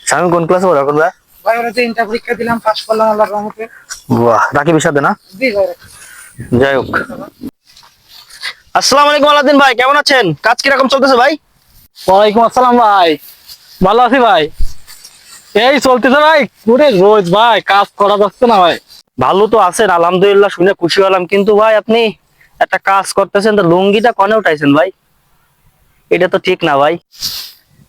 শামীম কোন ক্লাসে পড়ো এখন ভাই? ভাই ওরা যে ইন্টার পরীক্ষা দিলাম, পাস করলাম আল্লাহর রহমতে। বাহ, রাকিবের সাথে না? জি ভাই। যাই হোক, আসসালামু আলাইকুম আলাদিন ভাই, কেমন আছেন? কাজ কিরকম চলতেছে ভাই? ওয়ালাইকুম আসসালাম ভাই, ভালো আছি ভাই। এই চলতেছে ভাই, পুরে রোজ ভাই কাজ করা যাচ্ছে না ভাই। ভালো তো আছেন আলহামদুলিল্লাহ, শুনে খুশি হলাম। কিন্তু ভাই আপনি একটা কাজ করতেছেন তো লুঙ্গিটা কনে উঠাইছেন ভাই? এটা তো ঠিক না ভাই।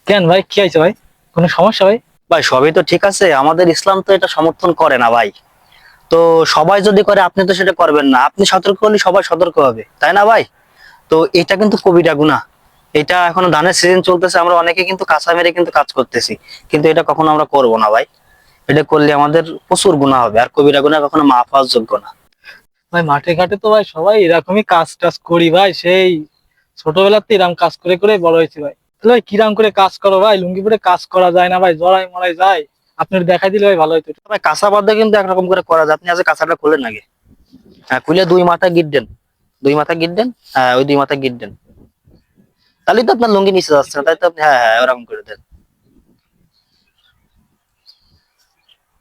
কেন ভাই, কি হয়েছে ভাই? কোনো সমস্যা ভাই? ভাই সবই তো ঠিক আছে, আমাদের ইসলাম তো এটা সমর্থন করে না ভাই। তো সবাই যদি করে আপনি তো সেটা করবেন না, আপনি সতর্ক হলে সবাই সতর্ক হবে, তাই না ভাই? তো এটা কিন্তু কবিরা গুনাহ। এটা এখনো ধানের সিজন চলতেছে, আমরা অনেকে কিন্তু কাঁচা মেরে কিন্তু কাজ করতেছি, কিন্তু এটা কখনো আমরা করব না ভাই। এটা করলে আমাদের প্রচুর গুনাহ হবে, আর কবিরা গুনাহ কখনো মাফ হওয়ার যোগ্য না। ভাই মাঠে ঘাটে তো ভাই সবাই এরকমই কাজ টাজ করি ভাই, সেই ছোটবেলাতে এরকম কাজ করে করে বড় হয়েছে ভাই। তাহলে ভাই কিরাম করে কাজ করো ভাই, লুঙ্গি পরে কাজ করা যায় না ভাই, জড়াই মরাই যায়। আপনি একটু দেখাই দিলে ভাই ভালো হইতো। ভাই কাঁচা বাদ্ধা কিন্তু একরকম করে করা যায়, আপনি আজ কাঁচাটা খুলেন আগে। হ্যাঁ, খুলে দুই মাথা গিট দেন, দুই মাথা গিট দেন। হ্যাঁ, ওই দুই মাথা গিট দেন, তাহলেই তো আপনার লুঙ্গি নিচে যাচ্ছে না, তাই তো আপনি হ্যাঁ হ্যাঁ ওরকম করে দেন।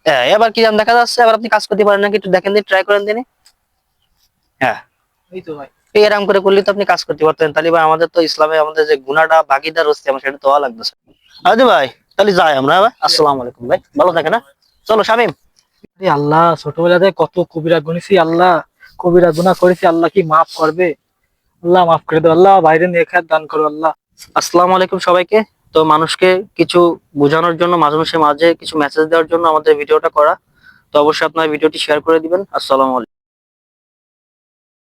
হ্যাঁ, এবার কি জান দেখা যাচ্ছে, এবার আপনি কাজ করতে পারেন নাকি একটু দেখেন দিন, ট্রাই করেন দিন। হ্যাঁ, এই তো ভাই। এই এরকম করে করলে তো আপনি কাজ করতে পারতেন। তাহলে ভাই আমাদের তো ইসলামে আমাদের যে গুনাহটা ভাগিদার হচ্ছে, আমার সেটা তো হওয়া লাগতেছে। আদি ভাই, তাহলে যাই আমরা ভাই। আসসালামু আলাইকুম ভাই, ভালো থাকেন। হ্যাঁ, চলো শামিম। আরে আল্লাহ, ছোটবেলাতে কত কবিরা গুনেছি আল্লাহ, কবিরা গুনাহ করেছি, আল্লাহ কি মাফ করবে? আল্লাহ মাফ করে দাও আল্লাহ, বাইরে নেখাত দান করো আল্লাহ। আসসালামু আলাইকুম সবাইকে। তো মানুষকে কিছু বোঝানোর জন্য, মাঝে মাঝে মাঝে কিছু মেসেজ দেওয়ার জন্য আমাদের ভিডিওটা করা। তো অবশ্যই আপনার ভিডিওটি শেয়ার করে দিবেন। আসসালামু আলাইকুম।